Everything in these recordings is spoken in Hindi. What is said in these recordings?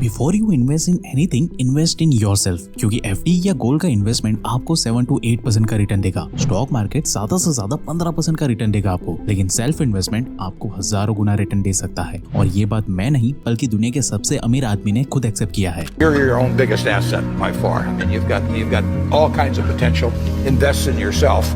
Before you invest in anything, invest in yourself, क्योंकि एफडी या गोल्ड का इन्वेस्टमेंट आपको 7 to 8% का रिटर्न देगा। स्टॉक मार्केट ज्यादा से ज्यादा 15% का रिटर्न देगा आपको, लेकिन सेल्फ इन्वेस्टमेंट आपको हजारों गुना रिटर्न दे सकता है। और ये बात मैं नहीं बल्कि दुनिया के सबसे अमीर आदमी ने खुद एक्सेप्ट किया है। You're your own biggest asset by far. I mean, you've got all kinds of potential. Invest in yourself.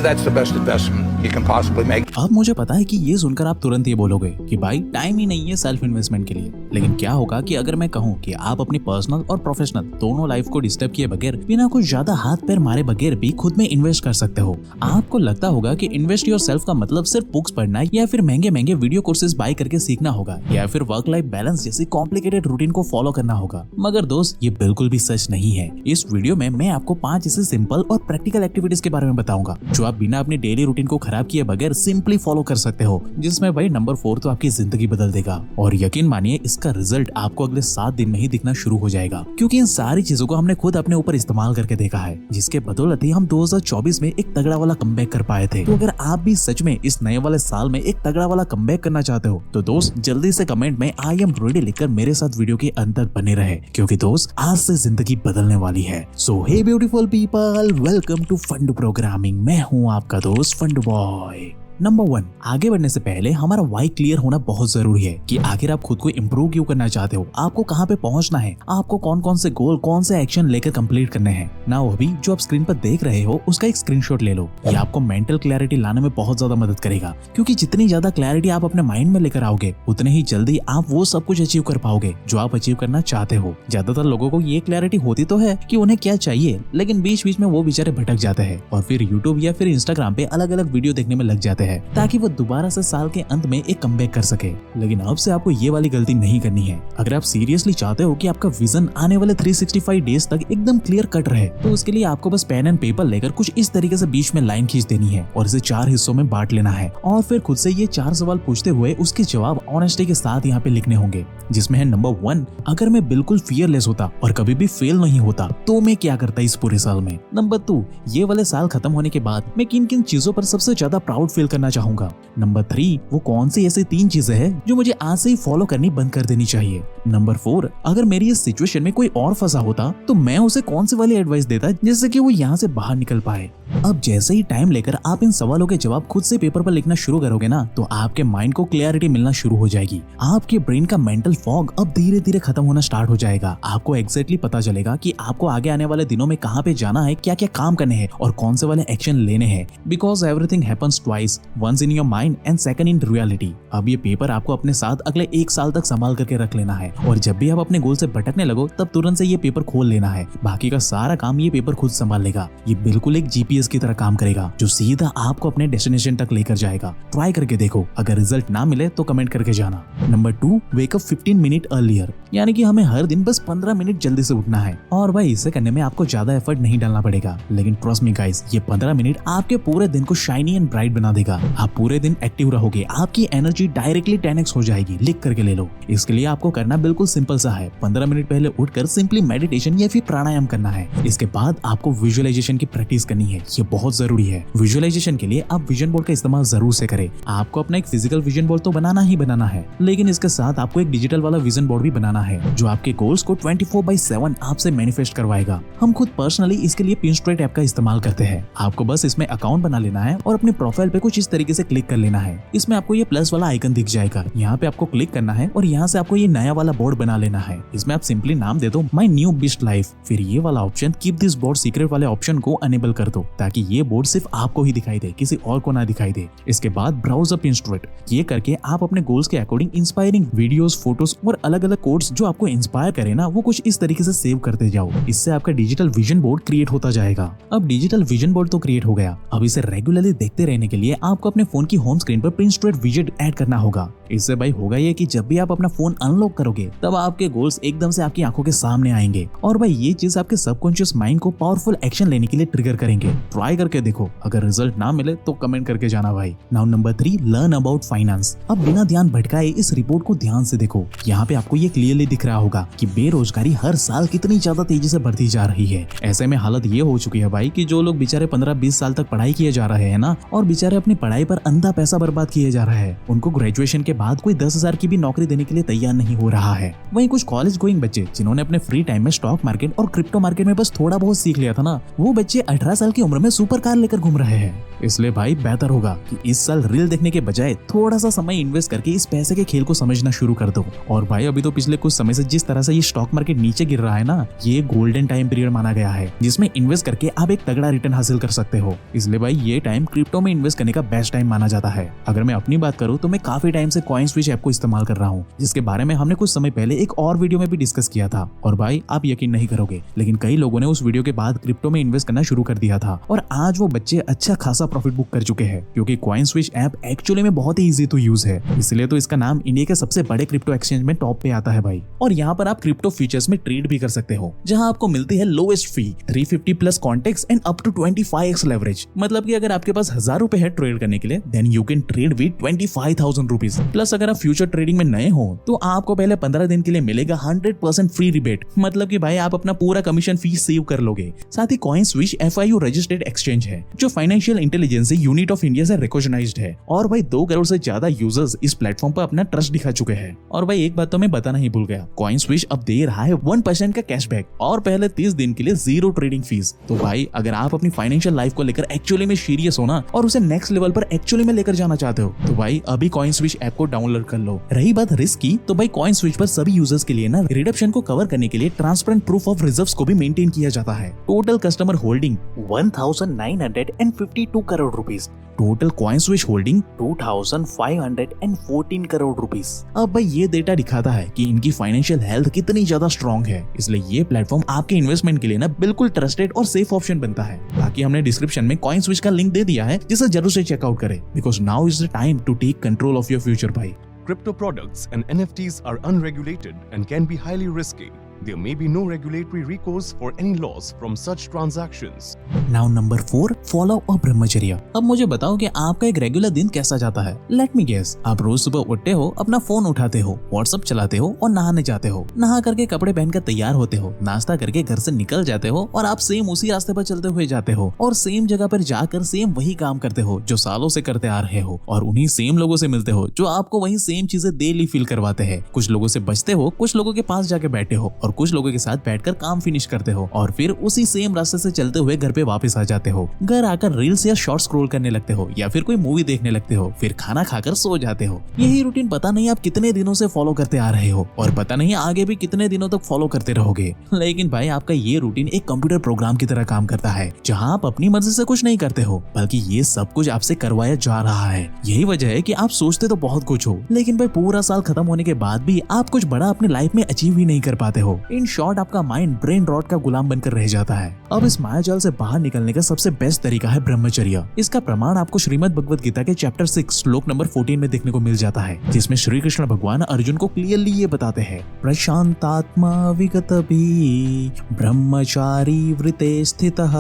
That's the best investment you can possibly make. अब मुझे पता है कि ये सुनकर आप तुरंत ये बोलोगे कि भाई टाइम ही नहीं है सेल्फ इन्वेस्टमेंट के लिए। लेकिन क्या होगा कि अगर मैं कहूँ कि आप अपनी पर्सनल और प्रोफेशनल दोनों लाइफ को डिस्टर्ब किए बगैर, बिना कुछ ज्यादा हाथ पैर मारे बगैर भी खुद में इन्वेस्ट कर सकते हो। आपको लगता होगा कि इन्वेस्ट योरसेल्फ का मतलब सिर्फ बुक्स पढ़ना या फिर महंगे महंगे वीडियो कोर्सेज बाय करके सीखना होगा या फिर वर्क लाइफ बैलेंस जैसी कॉम्प्लिकेटेड रूटीन को फॉलो करना होगा। मगर दोस्त, ये बिल्कुल भी सच नहीं है। इस वीडियो में मैं आपको 5 ऐसे सिंपल और प्रैक्टिकल एक्टिविटीज के बारे में बताऊंगा जो आप बिना अपनी डेली रूटीन को खराब किए बगैर सिंपली फॉलो कर सकते हो, जिसमें भाई नंबर 4 तो आपकी जिंदगी बदल देगा। और यकीन मानिए इसका रिजल्ट आपको अगले 7 दिन में ही दिखना शुरू हो जाएगा, क्योंकि इन सारी चीजों को हमने खुद अपने ऊपर इस्तेमाल करके देखा है, जिसके बदौलत ही हम 2024 में एक तगड़ा वाला कमबैक कर पाए थे। तो अगर आप भी सच में इस नए वाले साल में एक तगड़ा वाला कमबैक करना चाहते हो तो दोस्त जल्दी से कमेंट में आई एम रेडी लिखकर मेरे साथ वीडियो के अंत तक बने रहे, क्योंकि दोस्त आज से जिंदगी बदलने वाली है। So hey beautiful people, welcome to fund programming. मैं हूँ आपका दोस्त फंड बॉय। नंबर 1, आगे बढ़ने से पहले हमारा वाई क्लियर होना बहुत जरूरी है कि आखिर आप खुद को इम्प्रूव क्यों करना चाहते हो, आपको कहाँ पे पहुंचना है, आपको कौन कौन से गोल, कौन से एक्शन लेकर कंप्लीट करने हैं ना। अभी जो आप स्क्रीन पर देख रहे हो उसका एक स्क्रीनशॉट ले लो। ये आपको मेंटल क्लैरिटी लाने में बहुत ज्यादा मदद करेगा, क्योंकि जितनी ज्यादा क्लैरिटी आप अपने माइंड में लेकर आओगे उतने ही जल्दी आप वो सब कुछ अचीव कर पाओगे जो आप अचीव करना चाहते हो। ज्यादातर लोगों को ये क्लैरिटी होती तो है कि उन्हें क्या चाहिए, लेकिन बीच बीच में वो बेचारे भटक जाते हैं और फिर यूट्यूब या फिर इंस्टाग्राम पे अलग अलग वीडियो देखने में लग जाते हैं ताकि वो दोबारा से साल के अंत में एक कमबैक कर सके। लेकिन अब से आपको ये वाली गलती नहीं करनी है। अगर आप सीरियसली चाहते हो कि आपका विजन आने वाले 365 डेज तक एकदम क्लियर कट रहे, तो उसके लिए आपको बस पेन एंड पेपर लेकर कुछ इस तरीके से बीच में लाइन खींच देनी है और इसे 4 हिस्सों में बांट लेना है और फिर खुद से ये 4 सवाल पूछते हुए उसके जवाब ऑनेस्टी के साथ यहाँ पे लिखने होंगे, जिसमें है नंबर 1, अगर मैं बिल्कुल फियरलेस होता और कभी भी फेल नहीं होता तो मैं क्या करता इस पूरे साल में। नंबर 2, ये वाले साल खत्म होने के बाद मैं किन किन चीजों पर सबसे ज्यादा प्राउड फील करना चाहूंगा। नंबर 3, वो कौन सी ऐसी 3 चीजें हैं जो मुझे आज से ही फॉलो करनी बंद कर देनी चाहिए। नंबर 4, अगर मेरी इस सिचुएशन में कोई और फंसा होता तो मैं उसे कौन सी वाली एडवाइस देता जिससे कि वो यहाँ से बाहर निकल पाए। अब जैसे ही टाइम लेकर आप इन सवालों के जवाब खुद से पेपर पर लिखना शुरू करोगे ना, तो आपके माइंड को क्लैरिटी मिलना शुरू हो जाएगी। आपके ब्रेन का मेंटल फॉग अब धीरे धीरे खत्म होना स्टार्ट हो जाएगा। आपको एग्जैक्टली पता चलेगा कि आपको आगे आने वाले दिनों में कहाँ पे जाना है, क्या क्या काम करने हैं और कौन से वाले एक्शन लेने हैं। Because everything happens twice, once in your mind and second in reality. अब ये पेपर आपको अपने साथ अगले 1 साल तक संभाल करके रख लेना है और जब भी आप अपने गोल से भटकने लगो तब तुरंत से ये पेपर खोल लेना है। बाकी का सारा काम ये पेपर खुद संभाल लेगा। ये बिल्कुल एक जीपीएस की तरह काम करेगा जो सीधा आपको अपने डेस्टिनेशन तक लेकर जाएगा। ट्राई करके देखो, अगर रिजल्ट ना मिले तो कमेंट करके जाना। Number 2, wake up 15 minute earlier, यानी कि हमें हर दिन बस 15 मिनट जल्दी से उठना है। और भाई इसे करने में आपको ज्यादा एफर्ट नहीं डालना पड़ेगा, लेकिन ट्रस्ट मी गाइस, ये 15 मिनट आपके पूरे दिन को शाइनी एंड ब्राइट बना देगा। आप पूरे दिन एक्टिव रहोगे, आपकी एनर्जी डायरेक्टली 10x हो जाएगी। लिख करके ले लो। इसके लिए आपको करना बिल्कुल सिंपल सा है। 15 मिनट पहले उठकर सिंपली मेडिटेशन या फिर प्राणायाम करना है। इसके बाद आपको विजुअलाइजेशन की प्रैक्टिस करनी है, ये बहुत जरूरी है। विजुअलाइजेशन के लिए आप विजन बोर्ड का इस्तेमाल जरूर से करें। आपको अपना एक फिजिकल विजन बोर्ड तो बनाना ही बनाना है, लेकिन इसके साथ आपको एक डिजिटल वाला विजन बोर्ड भी बनाना है जो आपके गोल्स को 24/7 आपसे मैनिफेस्ट करवाएगा। हम खुद पर्सनली इसके लिए पिनस्ट्रेट ऐप का इस्तेमाल करते हैं। आपको बस इसमें अकाउंट बना लेना है और अपने प्रोफाइल पे कुछ इस तरीके से क्लिक कर लेना है। इसमें आपको ये प्लस वाला आइकन दिख जाएगा, यहाँ पे आपको क्लिक करना है और यहाँ से आपको ये नया वाला बोर्ड बना लेना है। इसमें आप सिंपली नाम दे दो माई न्यू बिस्ट लाइफ, फिर ये वाला option keep this board secret वाले ऑप्शन को अनेबल कर दो ताकि ये बोर्ड सिर्फ आपको ही दिखाई दे, किसी और को ना दिखाई दे। इसके बाद ब्राउज अप पिनस्ट्रेट, ये करके आप अपने गोल्स के अकॉर्डिंग इंस्पायरिंग वीडियोस, फोटोज और अलग अलग कोड्स जो आपको इंस्पायर करे ना, वो कुछ इस तरीके से सेव करते जाओ। इससे आपका डिजिटल विजन बोर्ड क्रिएट होता जाएगा। अब डिजिटल विजन बोर्ड तो क्रिएट हो गया, अब इसे रेगुलरली देखते रहने के लिए आपको अपने फोन की होम स्क्रीन पर पिनस्ट्रेट विजेट ऐड करना होगा। इससे भाई होगा ये कि जब भी आप अपना फोन अनलॉक करोगे तब आपके गोल्स एकदम से आपकी आंखों के सामने आएंगे और भाई ये चीज आपके सबकॉन्शियस माइंड को पावरफुल एक्शन लेने के लिए ट्रिगर करेंगे। ट्राई करके देखो, अगर रिजल्ट ना मिले तो कमेंट करके जाना भाई। Now number 3, learn about finance. अब बिना ध्यान भटकाए इस रिपोर्ट को ध्यान से देखो। यहाँ पे आपको ये क्लियरली क्लियरली दिख रहा होगा कि बेरोजगारी हर साल कितनी ज्यादा तेजी से बढ़ती जा रही है। ऐसे में हालत ये हो चुकी है भाई कि जो लोग बेचारे 15-20 साल तक पढ़ाई किए जा रहे हैं ना, और बेचारे अपनी पढ़ाई पर अंधा पैसा बर्बाद किए जा रहा है, उनको ग्रेजुएशन के बाद कोई 10,000 की भी नौकरी देने के लिए तैयार नहीं हो रहा है। वहीं कुछ कॉलेज गोइंग बच्चे जिन्होंने अपने फ्री टाइम में स्टॉक मार्केट और क्रिप्टो मार्केट में बस थोड़ा बहुत सीख लिया था ना, वो बच्चे 18 साल की उम्र में सुपर कार लेकर घूम रहे हैं। इसलिए भाई बेहतर होगा कि इस साल रील देखने के बजाय थोड़ा सा समय इन्वेस्ट करके इस पैसे के खेल को समझना शुरू कर दो। और भाई अभी तो पिछले कुछ समय से जिस तरह से ये स्टॉक मार्केट नीचे गिर रहा है ना, ये गोल्डन टाइम पीरियड माना गया है जिसमें इन्वेस्ट करके आप एक तगड़ा रिटर्न हासिल कर सकते हो। इसलिए भाई ये टाइम क्रिप्टो में इन्वेस्ट करने का बेस्ट टाइम माना जाता है। अगर मैं अपनी बात करूँ तो मैं काफी टाइम से कॉइनस्विच ऐप को इस्तेमाल कर रहा हूँ, जिसके बारे में हमने कुछ समय पहले एक और वीडियो में भी डिस्कस किया था। और भाई आप यकीन नहीं करोगे, लेकिन कई लोगों ने उस वीडियो के बाद क्रिप्टो में इन्वेस्ट करना शुरू कर दिया था और आज वो बच्चे अच्छा खासा प्रॉफिट बुक कर चुके हैं, क्योंकि कॉइनस्विच ऐप एक्चुअली में बहुत ही इजी टू यूज है। इसलिए तो इसका नाम इंडिया के सबसे बड़े क्रिप्टो एक्सचेंज में टॉप पे आता है भाई। और यहाँ पर आप क्रिप्टो फ्यूचर्स में ट्रेड भी कर सकते हो, जहाँ आपको मिलती है lowest fee 350 plus contract and up to 25x leverage. मतलब कि अगर आपके पास 1000 रुपए है ट्रेड करने के लिए, then you can trade with 25,000 rupees. Plus अगर आप फ्यूचर ट्रेडिंग में नए हो तो आपको पहले 15 दिन के लिए मिलेगा 100% फ्री रिबेट। मतलब कि भाई आप अपना पूरा कमीशन फीस सेव कर लोगे। साथ ही कॉइनस्विच FIU रजिस्टर्ड एक्सचेंज है, जो financial intelligence unit of India से रिकॉग्नाइज्ड है। और भाई 2 करोड़ से ज्यादा यूजर्स इस प्लेटफॉर्म पर अपना ट्रस्ट दिखा चुके हैं। और भाई एक बात तो मैं बताना ही भूल गया, कॉइनस्विच अब दे रहा है 1% का कैशबैक और पहले 30 दिन के लिए 0 ट्रेडिंग फीस। तो भाई अगर आप अपनी फाइनेंशियल लाइफ को लेकर एक्चुअली में सीरियस हो ना, और उसे नेक्स्ट लेवल पर एक्चुअली में लेकर जाना चाहते हो, तो भाई अभी कॉइनस्विच ऐप को डाउनलोड कर लो। रही बात रिस्क की, तो भाई कॉइनस्विच पर सभी यूजर्स के लिए ना रिडम्पशन को कवर करने के लिए ट्रांसपेरेंट प्रूफ ऑफ रिजर्व्स को भी मेंटेन किया जाता है। Total customer holding 1952 crore rupees, total CoinSwitch holding 2514 crore rupees. अब भाई ये डेटा दिखाता है कि इनकी फाइनेंशियल हेल्थ कितनी ज्यादा स्ट्रॉन्ग है। इसलिए ये प्लेटफॉर्म आपके इन्वेस्टमेंट के लिए ना बिल्कुल ट्रस्टेड और सेफ ऑप्शन बनता है। बाकी हमने डिस्क्रिप्शन में कॉइनस्विच का लिंक दे दिया है, जिसे जरूर से चेकआउट करें, because now is the time to take control of your future भाई। Crypto products and NFTs are unregulated and can be highly risky. There may be no regulatory recourse for any loss from such transactions. Now number 4, follow a ब्रह्मचर्य। अब मुझे बताओ कि आपका एक रेगुलर दिन कैसा जाता है। लेट मी गेस, आप रोज सुबह उठते हो, अपना फोन उठाते हो, व्हाट्सएप चलाते हो और नहाने जाते हो। नहा करके कपड़े पहनकर तैयार होते हो, नाश्ता करके घर से निकल जाते हो और आप सेम उसी रास्ते पर चलते हुए जाते हो और सेम जगह पर जाकर सेम वही काम करते हो जो सालों से करते आ रहे हो, और उन्हीं सेम लोगों से मिलते हो जो आपको वही सेम चीजें डेली फील करवाते हैं। कुछ लोगों से बचते हो, कुछ लोगों के पास जाके बैठे हो और कुछ लोगों के साथ बैठकर काम फिनिश करते हो, और फिर उसी सेम रास्ते से चलते हुए घर पे वापस आ जाते हो। घर आकर रील्स या शॉर्ट स्क्रॉल करने लगते हो या फिर कोई मूवी देखने लगते हो, फिर खाना खाकर सो जाते हो। यही रूटीन पता नहीं आप कितने दिनों से फॉलो करते आ रहे हो और पता नहीं आगे भी कितने दिनों तक फॉलो करते रहोगे। लेकिन भाई आपका ये रूटीन एक कंप्यूटर प्रोग्राम की तरह काम करता है, जहाँ आप अपनी मर्जी से कुछ नहीं करते हो, बल्कि ये सब कुछ आपसे करवाया जा रहा है। यही वजह है कि आप सोचते तो बहुत कुछ हो, लेकिन भाई पूरा साल खत्म होने के बाद भी आप कुछ बड़ा अपनी लाइफ में अचीव ही नहीं कर पाते हो। इन शॉर्ट आपका माइंड ब्रेन रॉट का गुलाम बनकर रह जाता है। अब इस मायाजाल से बाहर निकलने का सबसे बेस्ट तरीका है ब्रह्मचर्य। इसका प्रमाण आपको श्रीमद् भगवद गीता के चैप्टर 6 श्लोक नंबर 14 में देखने को मिल जाता है, जिसमें श्री कृष्ण भगवान अर्जुन को क्लियरली ये बताते हैं, प्रशांतात्मा विगत भी ब्रह्मचारी वृते स्थितः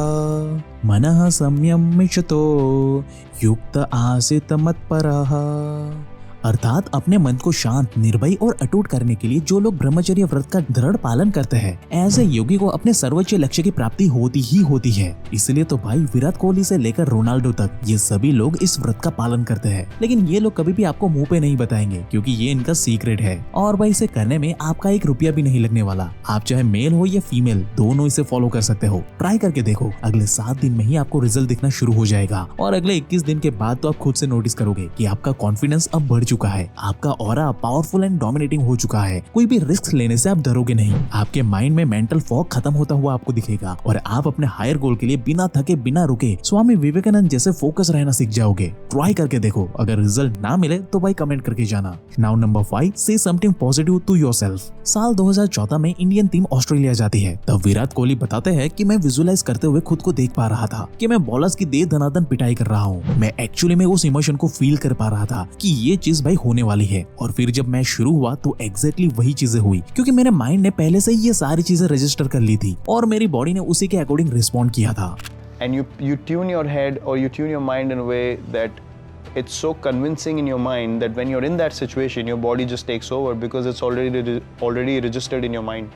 मनः संयम्यचतो युक्त आसीत मत्परः। अर्थात अपने मन को शांत, निर्भय और अटूट करने के लिए जो लोग ब्रह्मचर्य व्रत का दृढ़ पालन करते हैं, ऐसे योगी को अपने सर्वोच्च लक्ष्य की प्राप्ति होती ही होती है। इसलिए तो भाई विराट कोहली से लेकर रोनाल्डो तक ये सभी लोग इस व्रत का पालन करते हैं। लेकिन ये लोग कभी भी आपको मुंह पे नहीं बताएंगे, क्योंकि ये इनका सीक्रेट है। और भाई इसे करने में आपका 1 रुपया भी नहीं लगने वाला। आप चाहे मेल हो या फीमेल, दोनों इसे फॉलो कर सकते हो। ट्राई करके देखो, अगले 7 दिन में ही आपको रिजल्ट दिखना शुरू हो जाएगा और अगले 21 दिन के बाद तो आप खुद से नोटिस करोगे कि आपका कॉन्फिडेंस अब बढ़ चुका है, आपका ऑरा पावरफुल एंड डोमिनेटिंग हो चुका है। कोई भी रिस्क लेने से आप डरोगे नहीं। आपके माइंड में मेंटल फॉग खत्म होता हुआ आपको दिखेगा और आप अपने हायर गोल के लिए बिना थके बिना रुके स्वामी विवेकानंद जैसे फोकस रहना सीख जाओगे। ट्राई करके देखो, अगर रिजल्ट ना मिले तो भाई कमेंट करके जाना। नाउ नंबर 5, से समथिंग पॉजिटिव टू योरसेल्फ। साल 2014 में इंडियन टीम ऑस्ट्रेलिया जाती है, तब विराट कोहली बताते हैं कि मैं विजुअलाइज करते हुए खुद को देख पा रहा था कि मैं बॉलर्स की दे धनाधन पिटाई कर रहा हूँ। मैं एक्चुअली में उस इमोशन को फील कर पा रहा था कि ये चीज भाई होने वाली है। और फिर जब मैच शुरू हुआ तो एग्जैक्टली वही चीजें हुई, क्योंकि मेरे माइंड ने पहले से ही ये सारी चीजें रजिस्टर कर ली थी और मेरी बॉडी ने उसी के अकॉर्डिंग रिस्पॉन्ड किया था। And you tune your head or you tune your mind in a way that it's so convincing in your mind that when you're in that situation, your body just takes over because it's already registered in your mind.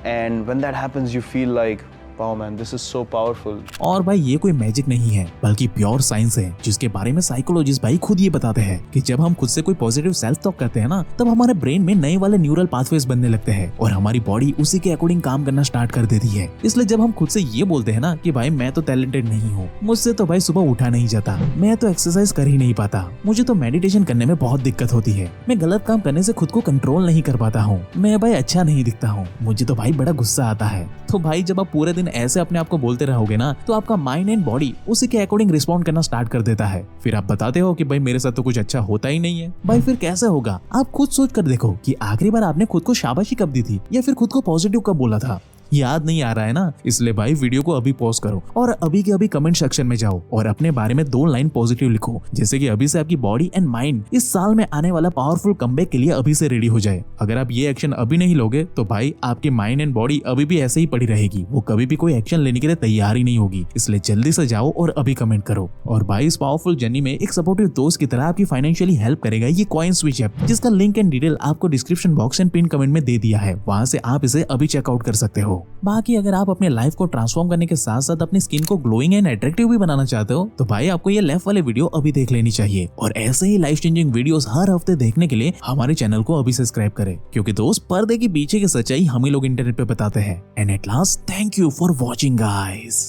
And when that happens, you feel like, wow man, this is so powerful. और भाई ये कोई मैजिक नहीं है बल्कि प्योर साइंस है, जिसके बारे में साइकोलॉजिस्ट भाई खुद ये बताते हैं कि जब हम खुद से कोई पॉजिटिव सेल्फ टॉक करते हैं ना, तब हमारे ब्रेन में नए वाले न्यूरल पाथवेज बनने लगते हैं और हमारी बॉडी उसी के अकॉर्डिंग काम करना स्टार्ट कर देती है। इसलिए जब हम खुद से ये बोलते हैं ना कि भाई मैं तो टैलेंटेड नहीं हूँ, मुझसे तो भाई सुबह उठा नहीं जाता, मैं तो एक्सरसाइज कर ही नहीं पाता, मुझे तो मेडिटेशन करने में बहुत दिक्कत होती है, मैं गलत काम करने से खुद को कंट्रोल नहीं कर पाता हूँ, मैं भाई अच्छा नहीं दिखता हूँ, मुझे तो भाई बड़ा गुस्सा आता है। तो भाई जब आप पूरे दिन ऐसे अपने आप को बोलते रहोगे ना, तो आपका माइंड एंड बॉडी उसी के अकॉर्डिंग रिस्पॉन्ड करना स्टार्ट कर देता है। फिर आप बताते हो कि भाई मेरे साथ तो कुछ अच्छा होता ही नहीं है। भाई फिर कैसे होगा? आप खुद सोच कर देखो कि आखिरी बार आपने खुद को शाबाशी कब दी थी या फिर खुद को पॉजिटिव कब बोला था। याद नहीं आ रहा है ना? इसलिए भाई वीडियो को अभी पॉज करो और अभी के अभी कमेंट सेक्शन में जाओ और अपने बारे में 2 लाइन पॉजिटिव लिखो, जैसे कि अभी से आपकी बॉडी एंड माइंड इस साल में आने वाला पावरफुल कमबैक के लिए अभी से रेडी हो जाए। अगर आप ये एक्शन अभी नहीं लोगे तो भाई आपकी माइंड एंड बॉडी अभी भी ऐसे ही पड़ी रहेगी, वो कभी भी कोई एक्शन लेने के लिए तैयार ही नहीं होगी। इसलिए जल्दी से जाओ और अभी कमेंट करो। और भाई इस पावरफुल जर्नी में एक सपोर्टिव दोस्त की तरह आपकी फाइनेंशियली हेल्प करेगा ये कॉइन स्विच ऐप, जिसका लिंक एंड डिटेल आपको description box and pin comment में दे दिया है, वहां से आप इसे अभी चेकआउट कर सकते हो। बाकी अगर आप अपने लाइफ को ट्रांसफॉर्म करने के साथ साथ अपनी स्किन को ग्लोइंग एंड अट्रैक्टिव भी बनाना चाहते हो, तो भाई आपको ये लेफ्ट वाले वीडियो अभी देख लेनी चाहिए। और ऐसे ही लाइफ चेंजिंग वीडियोस हर हफ्ते देखने के लिए हमारे चैनल को अभी सब्सक्राइब करें, क्योंकि दोस्त पर्दे के पीछे की सच्चाई हम ही लोग इंटरनेट पे बताते हैं। And at last, thank you for watching guys.